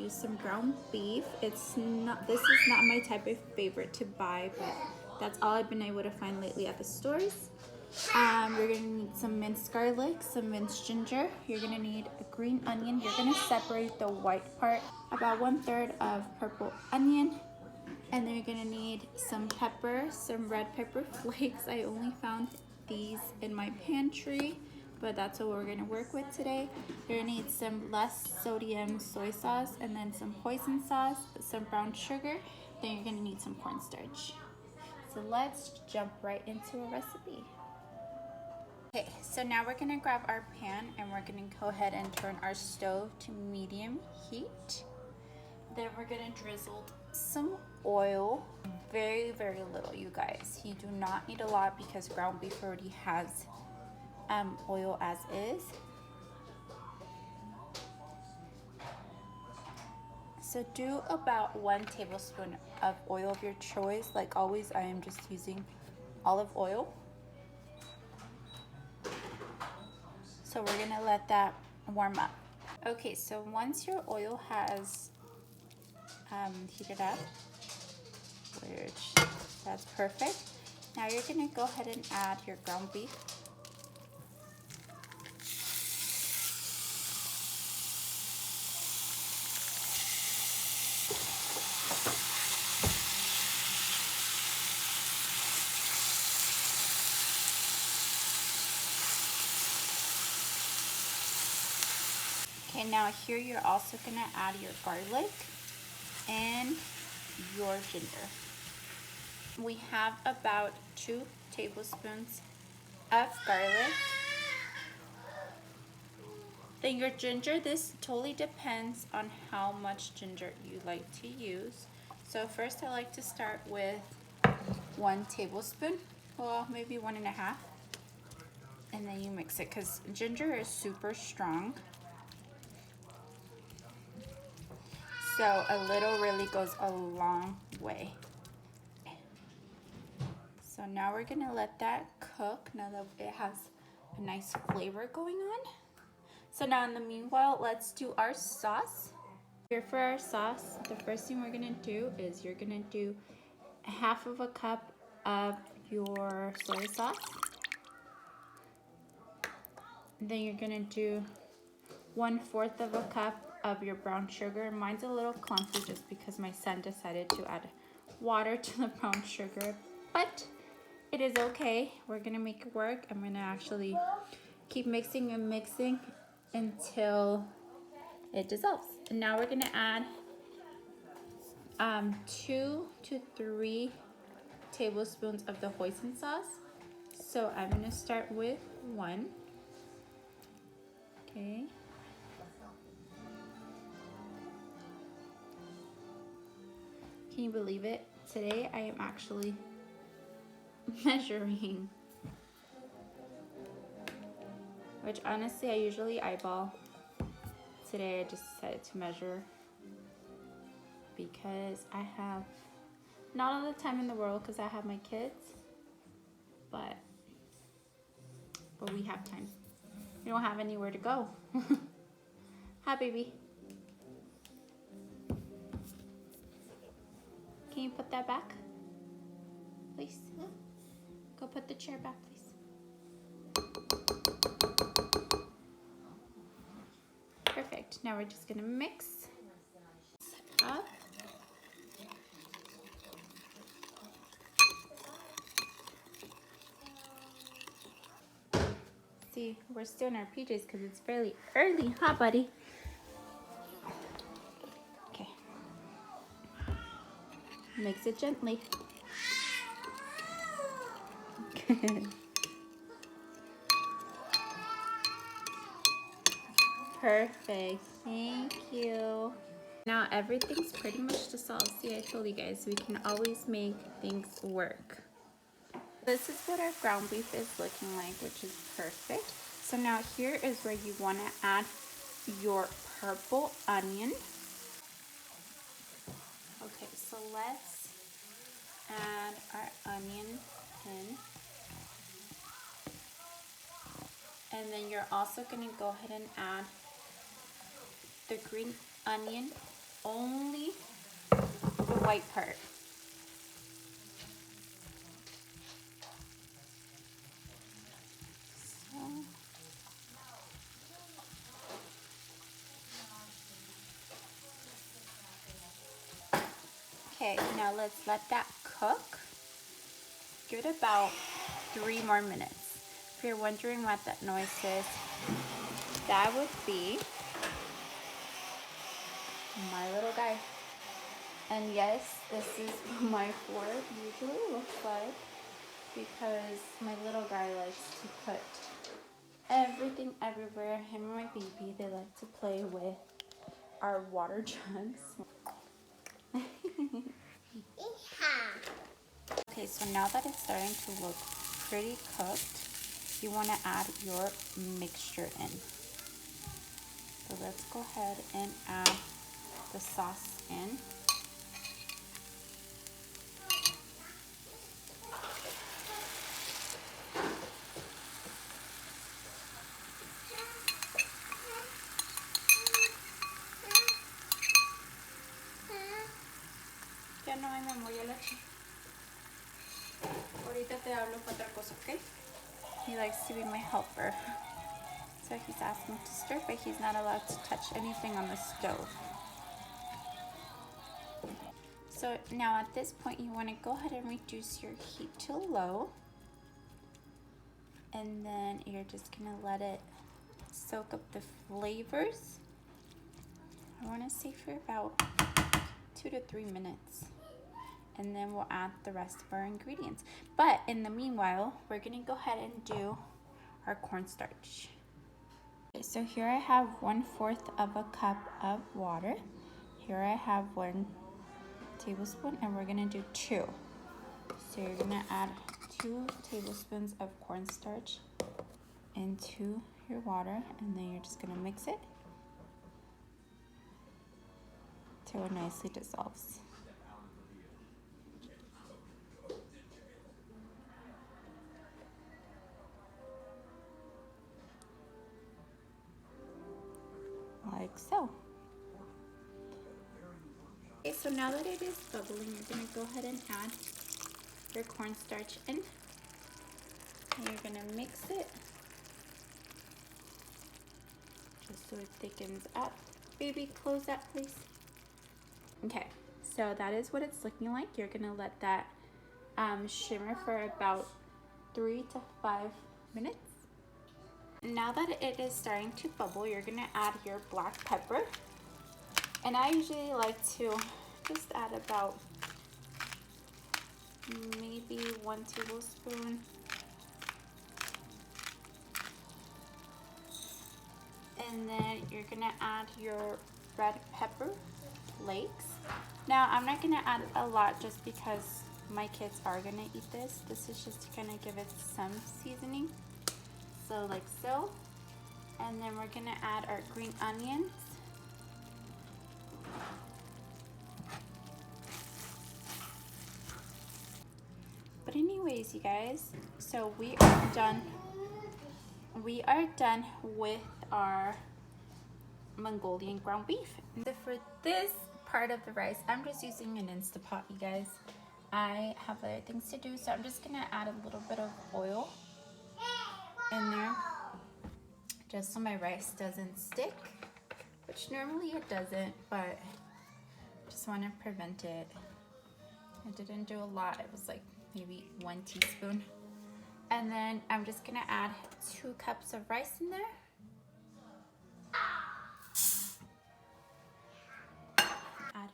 use some ground beef. This is not my type of favorite to buy, but that's all I've been able to find lately at the stores. You're gonna need some minced garlic, some minced ginger. You're gonna need a green onion. You're gonna separate the white part, about 1/3 of purple onion. And then you're gonna need some pepper, some red pepper flakes. I only found these in my pantry, but that's what we're gonna work with today. You're gonna need some less sodium soy sauce, and then some hoisin sauce, some brown sugar. Then you're gonna need some cornstarch. So let's jump right into a recipe. Okay, so now we're gonna grab our pan and we're gonna go ahead and turn our stove to medium heat. Then we're gonna drizzle some oil, very, very little, you guys. You do not need a lot because ground beef already has oil as is. So do about 1 tablespoon of oil of your choice. Like always, I am just using olive oil. So we're gonna let that warm up. Okay, so once your oil has heated up, which that's perfect. Now you're gonna go ahead and add your ground beef. Okay, now here you're also gonna add your garlic and your ginger. We have about 2 tablespoons of garlic. Then your ginger, this totally depends on how much ginger you like to use. So first I like to start with 1 tablespoon, well maybe 1.5. And then you mix it because ginger is super strong. So a little really goes a long way. So now we're gonna let that cook now that it has a nice flavor going on. So now in the meanwhile, let's do our sauce. Here for our sauce, the first thing we're gonna do is you're gonna do 1/2 cup of your soy sauce. Then you're gonna do 1/4 cup of your brown sugar. Mine's a little clumpy just because my son decided to add water to the brown sugar, but it is okay. We're gonna make it work. I'm gonna actually keep mixing and mixing until it dissolves. And now we're gonna add 2 to 3 tablespoons of the hoisin sauce. So I'm gonna start with 1. Okay. Can you believe it? Today I am actually measuring, which honestly I usually eyeball. Today I just decided to measure because I have not all the time in the world because I have my kids, but we have time. We don't have anywhere to go. Hi, baby. Can you put that back, please? Go put the chair back, please. Perfect. Now we're just gonna mix up. See, we're still in our PJs because it's fairly early, huh, buddy? Okay. Mix it gently. Perfect. Thank you. Now everything's pretty much dissolved. See, I told you guys we can always make things work. This is what our ground beef is looking like, which is perfect. So now here is where you want to add your purple onion. Okay, so let's add our onion in. And then you're also going to go ahead and add the green onion only the white part. So, okay, now let's let that cook. Give it about 3 more minutes. If you're wondering what that noise is, that would be my little guy. And yes, this is what my fork usually looks like, because my little guy likes to put everything everywhere. Him and my baby, they like to play with our water jugs. Okay, so now that it's starting to look pretty cooked, you want to add your mixture in. So let's go ahead and add the sauce in. Ya no hay memoria, Lachi. Ahorita te hablo para otra cosa, okay? He likes to be my helper. So he's asking to stir, but he's not allowed to touch anything on the stove. So now at this point, you want to go ahead and reduce your heat to low. And then you're just going to let it soak up the flavors. I want to say for about 2 to 3 minutes. And then we'll add the rest of our ingredients. But in the meanwhile, we're going to go ahead and do our cornstarch. Okay, so here I have 1/4 of a cup of water. Here I have 1 tablespoon, and we're going to do 2. So you're going to add 2 tablespoons of cornstarch into your water, and then you're just going to mix it till it nicely dissolves. Like so. Okay, so now that it is bubbling, you're going to go ahead and add your cornstarch in. And you're going to mix it just so it thickens up. Baby, close that, please. Okay, so that is what it's looking like. You're going to let that shimmer for about 3 to 5 minutes. Now that it is starting to bubble, you're going to add your black pepper. And I usually like to just add about maybe 1 tablespoon. And then you're going to add your red pepper flakes. Now, I'm not going to add a lot just because my kids are going to eat this. This is just to kind of give it some seasoning. So like so. And then we're going to add our green onions. But anyways, you guys, so we are done. We are done with our Mongolian ground beef. So for this part of the rice, I'm just using an Instapot, you guys. I have other things to do, so I'm just gonna add a little bit of oil in there, just so my rice doesn't stick, which normally it doesn't, but just want to prevent it. I didn't do a lot. It was like maybe 1 teaspoon. And then I'm just gonna add 2 cups of rice in there. Add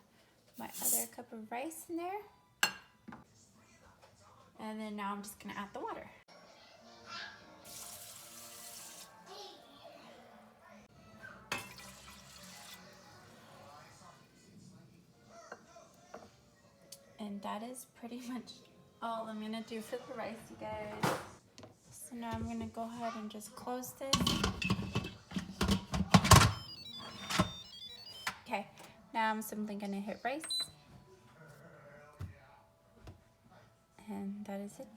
my other cup of rice in there. And then now I'm just gonna add the water. And that is pretty much all I'm gonna do for the rice, you guys. So now I'm gonna go ahead and just close this. Okay, now I'm simply gonna hit rice. And that is it.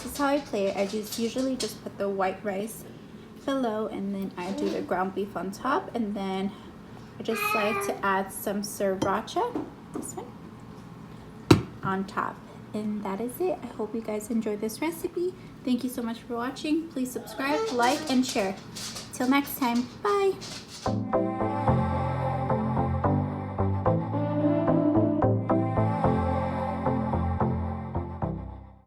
this is how I play it. I usually just put the white rice below, and then I do the ground beef on top, and then I just like to add some sriracha, this one, on top. And that is it. I hope you guys enjoyed this recipe. Thank you so much for watching. Please subscribe, like, and share. Till next time, bye.